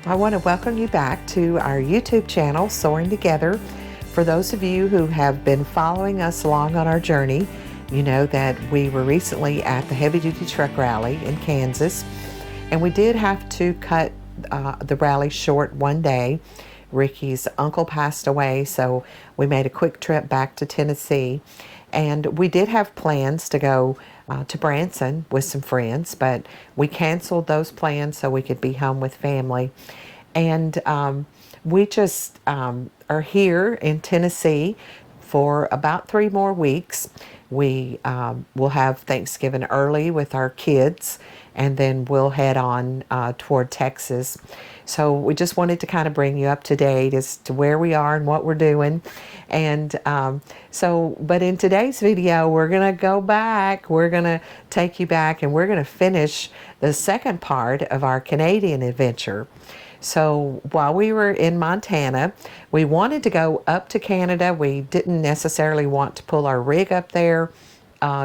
I want to welcome you back to our YouTube channel, Soaring Together. For those of you who have been following us along on our journey, you know that we were recently at the heavy duty truck rally in Kansas, and we did have to cut the rally short one day. Ricky's uncle passed away, so we made a quick trip back to Tennessee, and we did have plans to go to Branson with some friends, but we canceled those plans so we could be home with family. And we just are here in Tennessee for about 3 more weeks. We will have Thanksgiving early with our kids, and then we'll head on toward Texas. So we just wanted to kind of bring you up to date as to where we are and what we're doing. And but in today's video, we're going to go back. We're going to take you back, and we're going to finish the second part of our Canadian adventure. So while we were in Montana, we wanted to go up to Canada. We didn't necessarily want to pull our rig up there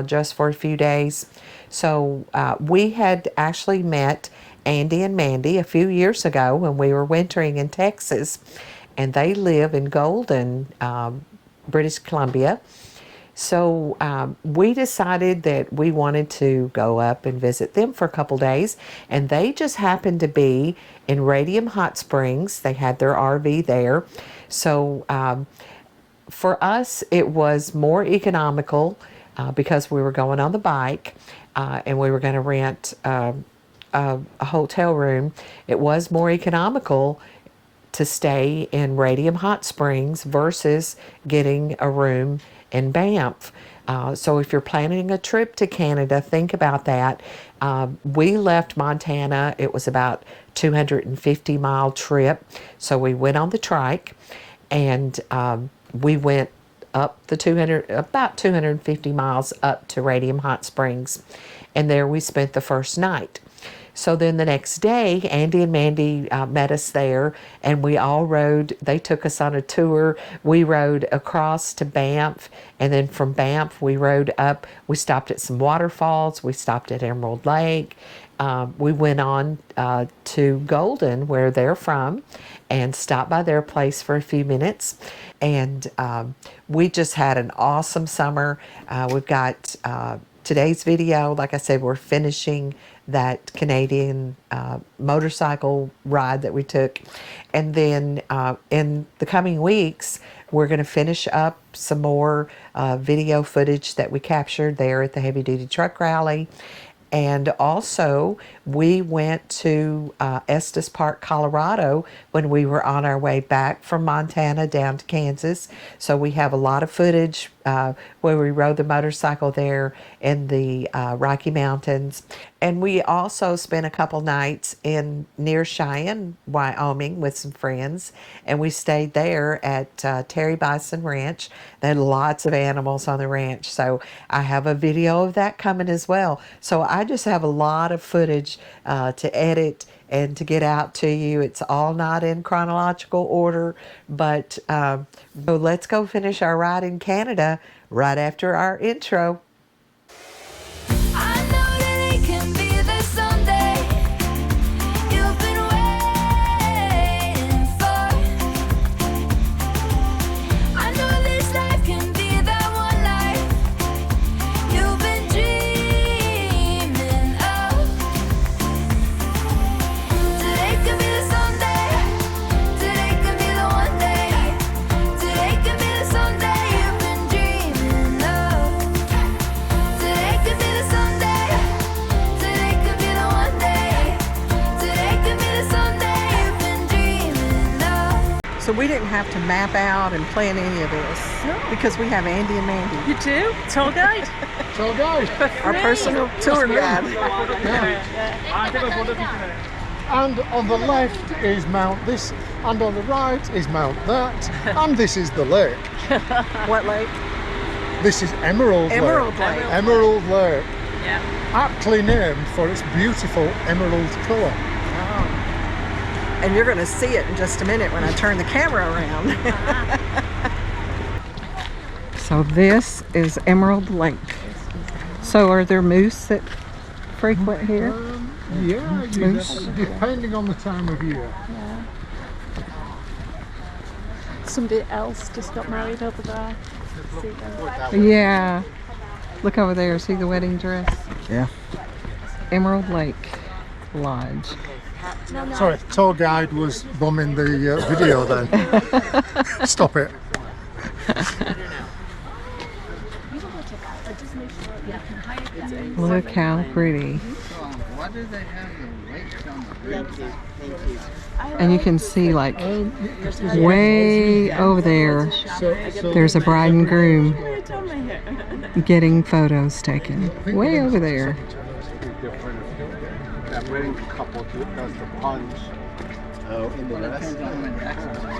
just for a few days. So we had actually met Andy and Mandy a few years ago when we were wintering in Texas, and they live in Golden, British Columbia. So we decided that we wanted to go up and visit them for a couple days, and they just happened to be in Radium Hot Springs. They had their RV there. So for us, it was more economical because we were going on the bike and we were going to rent a hotel room. It was more economical to stay in Radium Hot Springs versus getting a room in Banff. So if you're planning a trip to Canada, think about that. We left Montana. It was about 250-mile trip. So we went on the trike, and we went up about 250 miles up to Radium Hot Springs, and there we spent the first night. So then the next day, Andy and Mandy met us there, and we all rode. They took us on a tour. We rode across to Banff, and then from Banff, we rode up. We stopped at some waterfalls. We stopped at Emerald Lake. We went on to Golden, where they're from, and stopped by their place for a few minutes. And we just had an awesome summer. We've got today's video. Like I said, we're finishing that Canadian motorcycle ride that we took. And then in the coming weeks, we're going to finish up some more video footage that we captured there at the heavy duty truck rally. And also, we went to Estes Park, Colorado when we were on our way back from Montana down to Kansas. So we have a lot of footage where we rode the motorcycle there in the Rocky Mountains. And we also spent a couple nights near Cheyenne, Wyoming with some friends. And we stayed there at Terry Bison Ranch. They had lots of animals on the ranch. So I have a video of that coming as well. So I just have a lot of footage to edit and to get out to you. It's all not in chronological order, but so let's go finish our ride in Canada right after our intro. So we didn't have to map out and plan any of this because we have Andy and Mandy. You do? Tour guide? Tour guide. Our personal tour guide. And on the left is Mount this, and on the right is Mount that, and this is the lake. What lake? This is Emerald Lake. Lake. Emerald Lake. Yeah. Aptly named for its beautiful emerald colour. And you're going to see it in just a minute when I turn the camera around. So this is Emerald Lake. So are there moose that frequent here? Yeah, depending on the time of year. Yeah. Somebody else just got married over there. See them. Yeah. Look over there. See the wedding dress? Yeah. Emerald Lake Lodge. Sorry, tour guide was bumming the video then. Stop it. Look how pretty. Why do they have the lakes on the And you can see like way over there, there's a bride and groom getting photos taken. Way over there. That wedding couple does the punch. Oh, in the rest.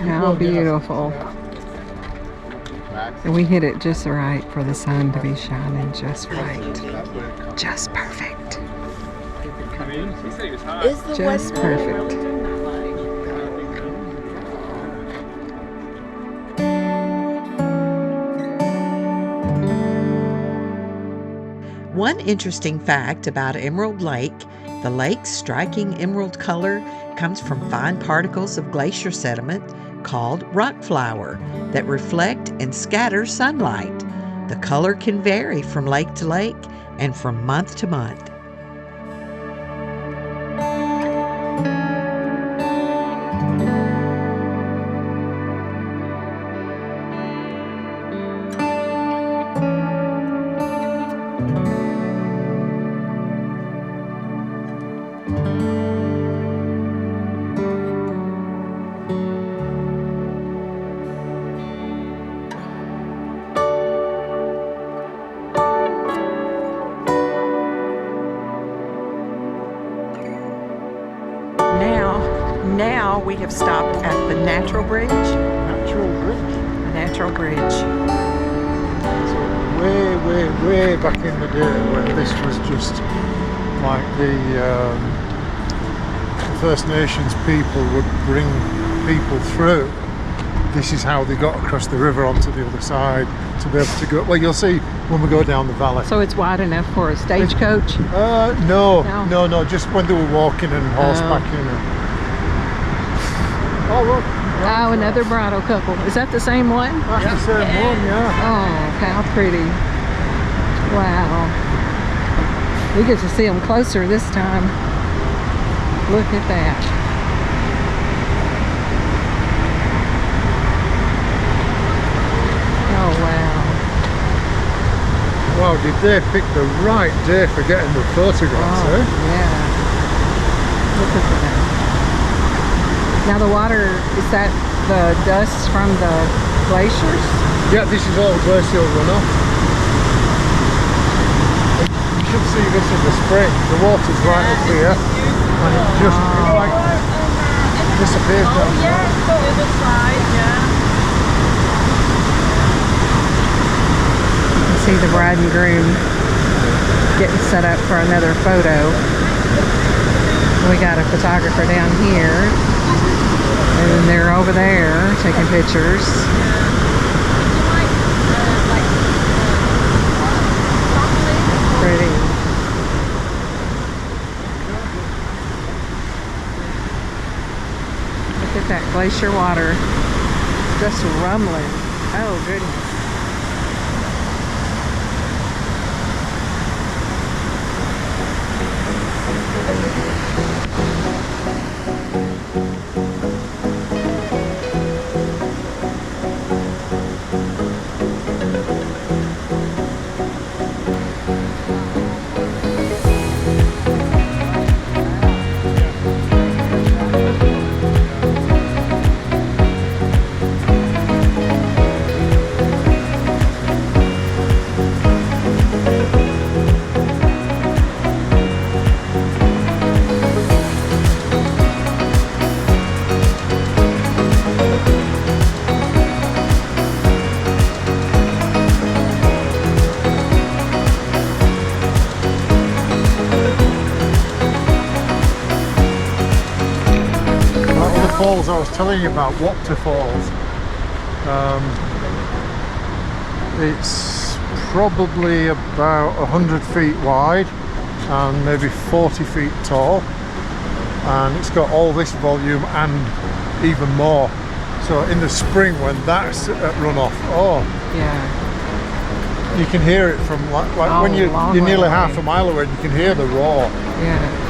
How beautiful. And we hit it just right for the sun to be shining just right. Just perfect. Just perfect. One interesting fact about Emerald Lake, the lake's striking emerald color comes from fine particles of glacier sediment called rock flour that reflect and scatter sunlight. The color can vary from lake to lake and from month to month. Now we have stopped at the Natural Bridge. Natural bridge. The Natural Bridge. So way back in the day when this was just like the First Nations people would bring people through. This is how they got across the river onto the other side to be able to go. Well, you'll see when we go down the valley. So it's wide enough for a stagecoach? No, just when they were walking and horsebacking. Oh, look. Oh, another bridal couple. Is that the same one? That's the same one, yeah. Oh, how pretty. Wow. We get to see them closer this time. Look at that. Oh, wow. Wow, did they pick the right day for getting the photographs, Oh, eh? yeah. Look at that. Now the water, is that the dust from the glaciers? Yeah, this is all glacial runoff. You should see this in the spring. The water's right up here, and it just like disappears down there. the other side, You see the bride and groom getting set up for another photo. We got a photographer down here, and they're over there taking pictures. Pretty. Look at that glacier water just rumbling. Oh goodness. Falls I was telling you about, waterfalls. It's probably about 100 feet wide, and maybe 40 feet tall, and it's got all this volume and even more. So in the spring when that's at runoff, oh Yeah. you can hear it from like when you're nearly half a mile away, you can hear the roar. Yeah.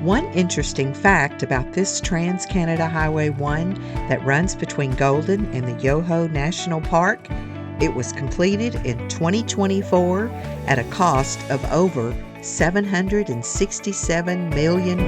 One interesting fact about this Trans-Canada Highway 1 that runs between Golden and the Yoho National Park, it was completed in 2024 at a cost of over $767 million.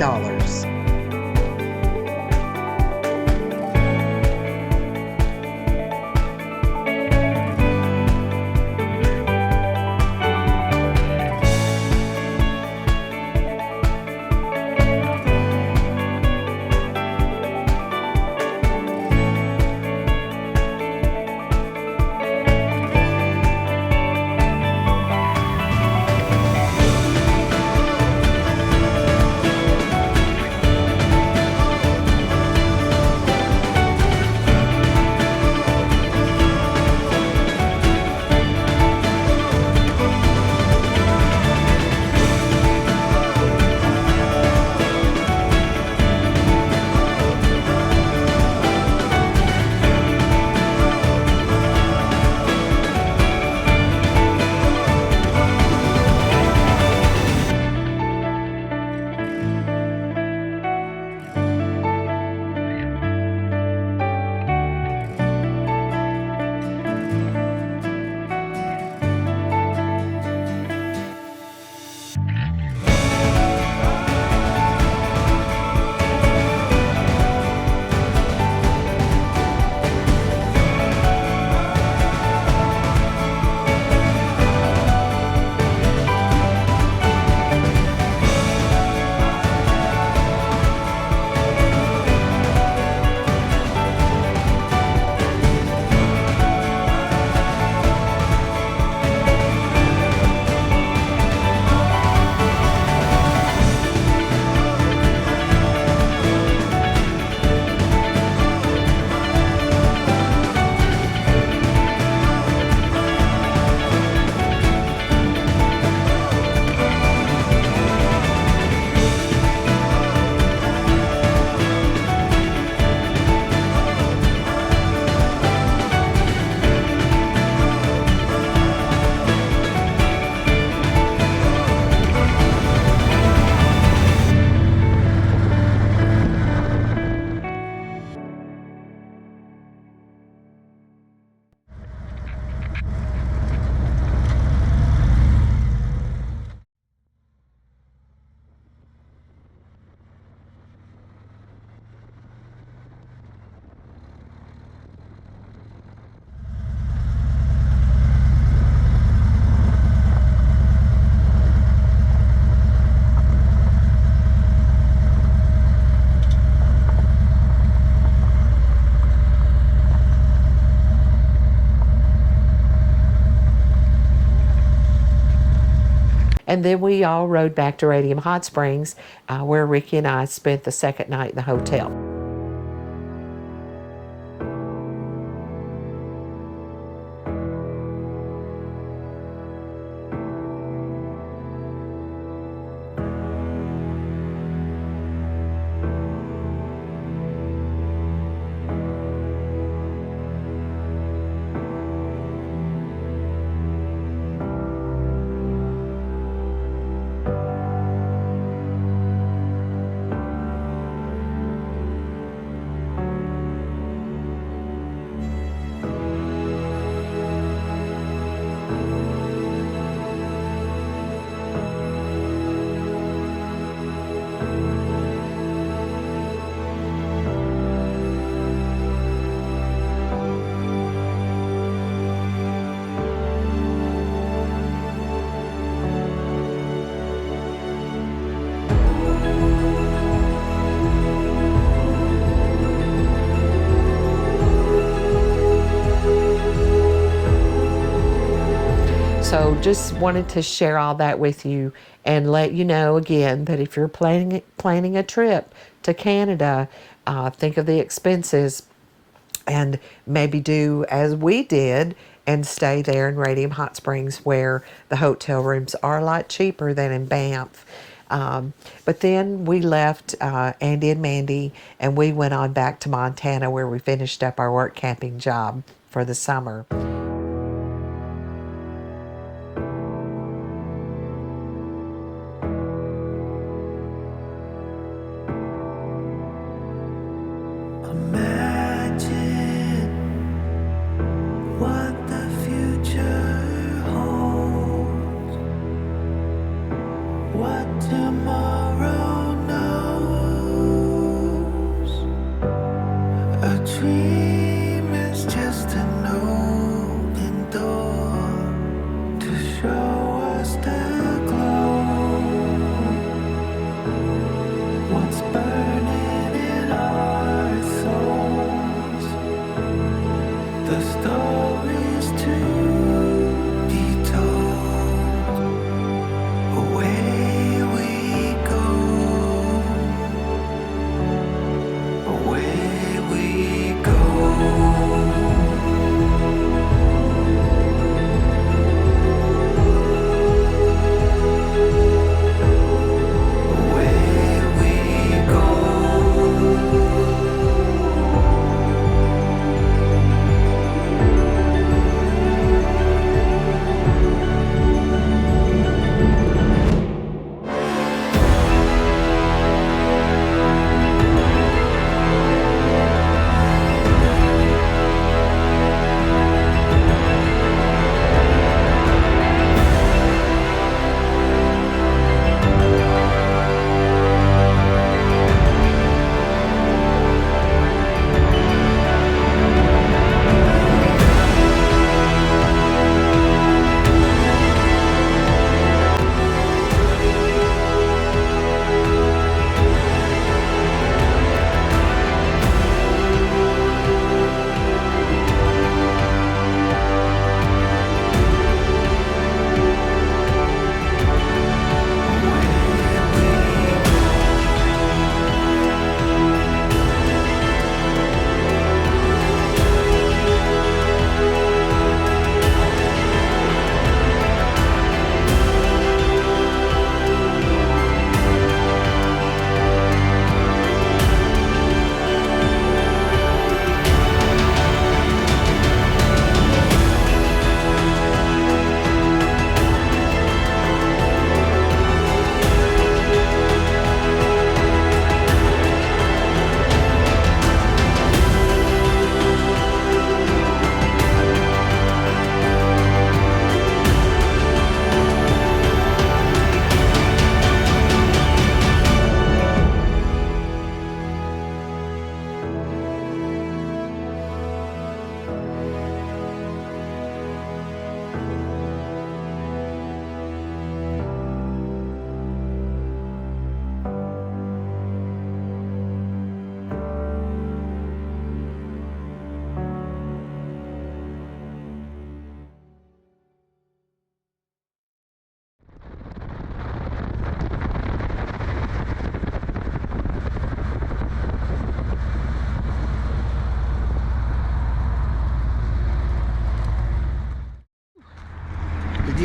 And then we all rode back to Radium Hot Springs, where Ricky and I spent the second night in the hotel. So just wanted to share all that with you and let you know again that if you're planning a trip to Canada, think of the expenses and maybe do as we did and stay there in Radium Hot Springs, where the hotel rooms are a lot cheaper than in Banff. But then we left Andy and Mandy, and we went on back to Montana, where we finished up our work camping job for the summer. What's burning in our souls?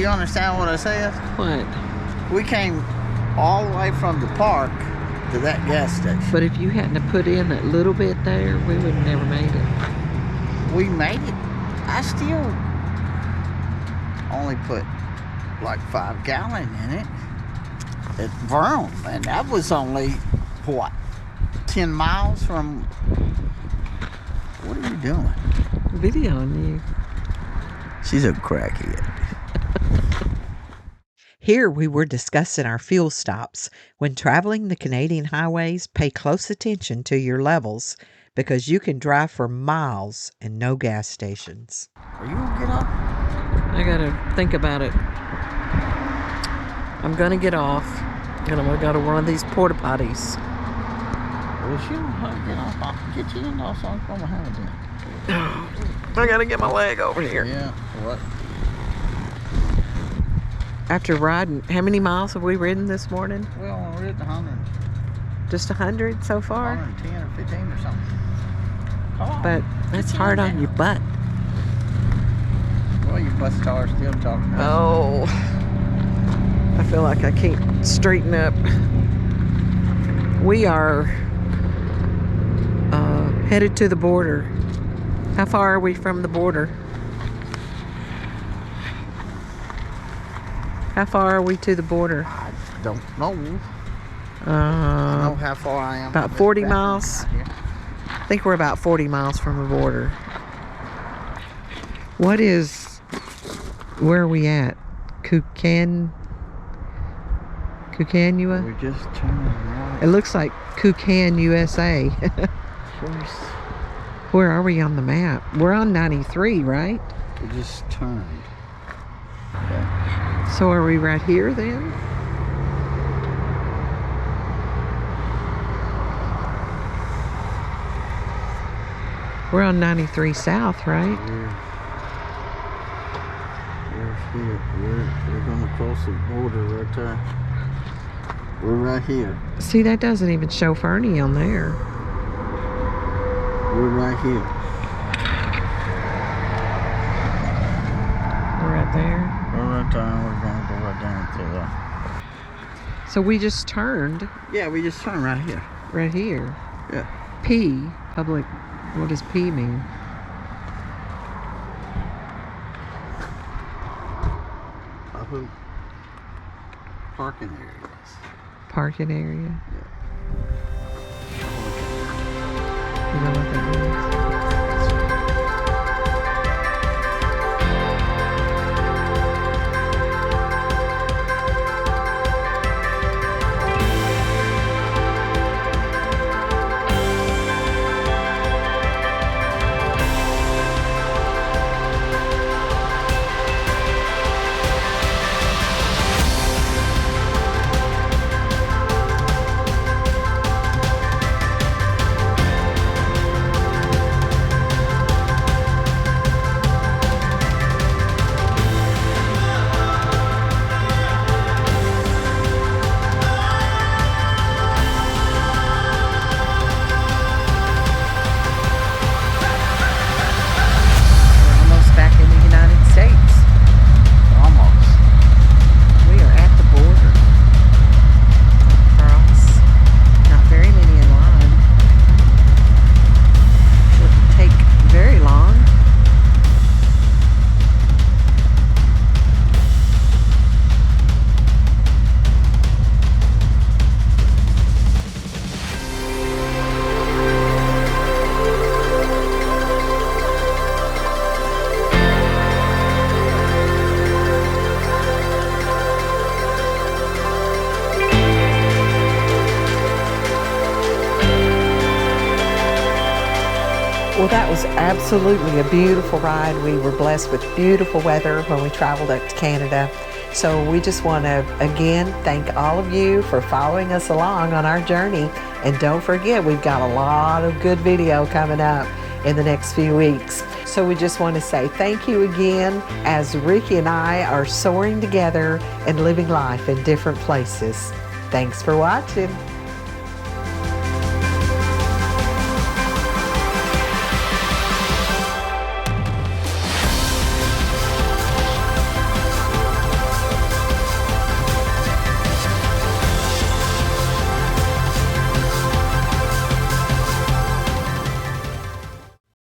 you understand what I said? What? We came all the way from the park to that gas station. But if you hadn't have put in that little bit there, we would have never made it. We made it. I still only put like 5 gallon in it at Vernon, and that was only what, 10 miles from. What are you doing? Videoing you. She's a crackhead. Here we were discussing our fuel stops. When traveling the Canadian highways, pay close attention to your levels because you can drive for miles and no gas stations. Are you gonna get off? I gotta think about it. I'm gonna get off, and I'm gonna go to one of these porta potties. Well, if you don't want to get off, I'll get you in off, so I'm gonna have it then. I gotta get my leg over here. Yeah, what? After riding, how many miles have we ridden this morning? We only ridden 100. Just 100 so far? 110 or 15 or something. Come on. But that's hard on your butt. Well, your butt are still talking about. Oh, I feel like I can't straighten up. We are headed to the border. How far are we from the border? How far are we to the border? I don't know. I know how far I am. About 40 miles. I think we're about 40 miles from the border. Where are we at? Kukanua? We just turned right. It looks like Kukan, USA. Where are we on the map? We're on 93, right? We just turned. So are we right here then? We're on 93 South, right? We're here. We're gonna cross the border right there. We're right here. See, that doesn't even show Fernie on there. We're right here. We're right there. We're right there, and we're gonna go right down to So we just turned yeah, we just turned right here. right here. Yeah. P, public, what does P mean? Public parking areas. Parking area. Yeah. You know what that means? Well, that was absolutely a beautiful ride. We were blessed with beautiful weather when we traveled up to Canada. So we just want to, again, thank all of you for following us along on our journey. And don't forget, we've got a lot of good video coming up in the next few weeks. So we just want to say thank you again as Ricky and I are soaring together and living life in different places. Thanks for watching.